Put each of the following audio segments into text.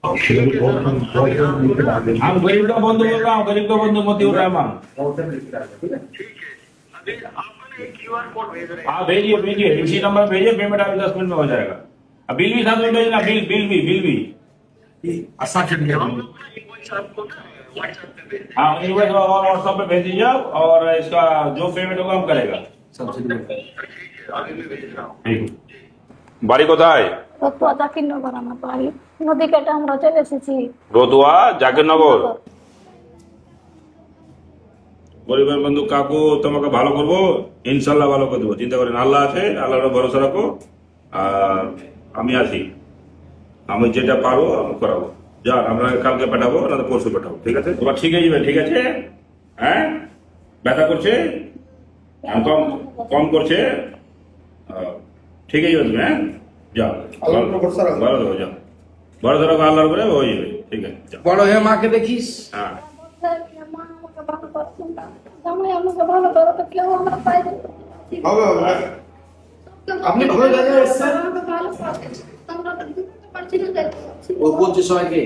हम गरीब का बंधु बोल रहा हूँ, गरीब का बंधु मोतीउर रहमान। हाँ भेजिए भेजिए, इसी नंबर भेजिए, पेमेंट अभी 10 मिनट में हो जाएगा। अब बिल भी साथ में भेजना, बिल भी। हाँ इनवॉइस व्हाट्सएप पे भेज दीजिए और इसका जो पेमेंट होगा हम करेगा। বাড়ি কোথায়? রতুয়া জাকিরনগর আমার বাড়ি। নদী কেটে আমরা চলে এসেছি। রতুয়া জাকিরনগর। পরিবার বন্ধু কাকু তোমাকে ভালো করবো, ইনশাল্লাহ ভালো করে দেবো, চিন্তা করেন। আল্লাহ আছে, আল্লাহর ভরসা রাখো। আর আমি আছি, আমি যেটা পারবো আমি করাবো। যান আমরা কালকে পাঠাবো, না পরশু পাঠাবো, ঠিক আছে? তোমার ঠিক হয়ে যাবে, ঠিক আছে? হ্যাঁ ব্যথা করছে, কম করছে, ঠিক হয়ে যাবে তুমি। হ্যাঁ যাও, ভালো থাকো, যাও বড় ধরো, আল্লাহর করে হয়ে যাবে, ঠিক আছে? বড় হয়ে মাকে দেখিস। হ্যাঁ আপনি ভালো জায়গায় এসেছেন। ও বলছে সবাইকে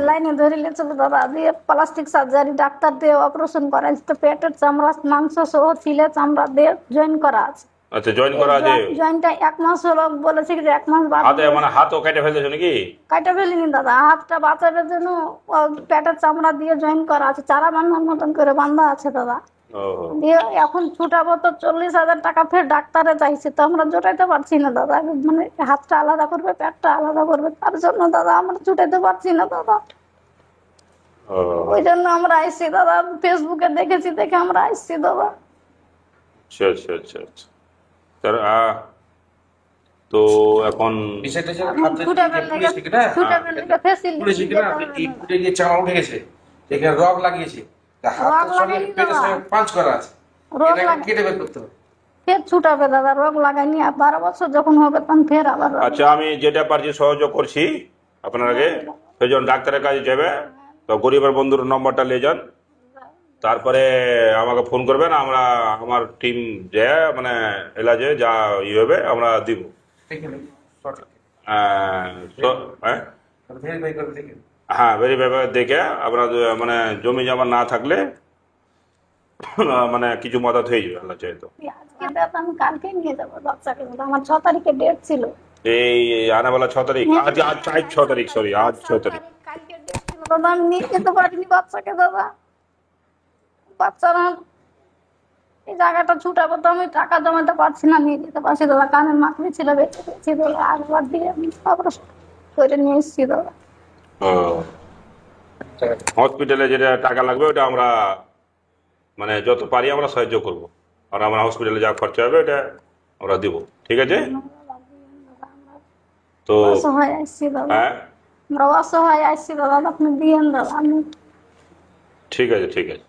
লাইনে ধরিলে চলো দাদা, দিয়ে প্লাস্টিক সার্জারি ডাক্তার দিয়ে অপারেশন করা আছে, পেটের চামড়া মাংস সহ ছিলে চামড়া দিয়ে জয়েন করা আছে। আচ্ছা জয়েন করা আছে, জয়েনটা 1 মাস হলো, বলেছে যে 1 মাস বাদ। হাতে মানে হাতও কেটে ফেলেছো নাকি? কাটা ফেলিনি দাদা, হাতটা বাঁচানোর জন্য পেটের চামড়া দিয়ে জয়েন করা আছে, চারা বান্ধার মতন করে বান্ধা আছে দাদা। দিয়ে এখন ছুটাবো তো 40,000 টাকা ফের ডাক্তারে চাইছে, তো আমরা জোটাইতে পারছি না দাদা। মানে হাতটা আলাদা করবে, পেটটা আলাদা করবে, তার জন্য দাদা আমরা ছুটাইতে পারছি না দাদা। ওই জন্য আমরা আইসি দাদা, ফেসবুকে দেখেছি, দেখে আমরা আইসি দাদা। আচ্ছা আচ্ছা আচ্ছা আচ্ছা, তো এখন রগ লাগিয়েছে, পাঁচ করা আছে, কেটে বের করতে হবে। ফের ছুটাবে দাদা, রোগ লাগাইনি, 12 বছর যখন হবে তখন ফের আবার। আচ্ছা আমি যেটা পারছি সহযোগ করছি আপনাকে। সেই জন্য ডাক্তারের কাছে যাবে তো গরিবের বন্ধুর নম্বরটা নিয়ে যান, তারপরে আমাকে ফোন করবেন, আমরা আমার টিম যে মানে এলাজে যা ই হবে আমরা দিব। হ্যাঁ ভেরিফাই দেখে আপনার মানে জমি জমা না থাকলে মানে কিছু মদত হয়ে যাবে, আল্লাহ চাই তো। আমি কালকে নিয়ে যাবো বাচ্চাকে, আমার 6 তারিখে ডেট ছিল। এই আনাবেলা 6 তারিখ, আজ 6 তারিখ, সরি আজ 6 তারিখ। কালকে ডেট ছিল দাদা, আমি নিয়ে যেতে পারিনি বাচ্চাকে দাদা। বাচ্চারা এই জায়গাটা ছুটাবো তো আমি টাকা জমাতে পারছি না, নিয়ে যেতে পারছি দাদা। কানের মাকড়ি ছিল, বেঁচে গেছি দাদা, আরেকবার দিয়ে আমি অপারেশন করে নিয়ে এসেছি দাদা। হসপিটালে যেটা টাকা লাগবে ওটা আমরা মানে যত পারি আমরা সাহায্য করবো, আর আমরা হসপিটালে যা খরচা হবে ওটা আমরা দিব, ঠিক আছে? তো অসহায় আসছি দাদা, হ্যাঁ আমরা অসহায় আসছি দাদা, আপনি দিয়েন দাদা। আমি ঠিক আছে ঠিক আছে।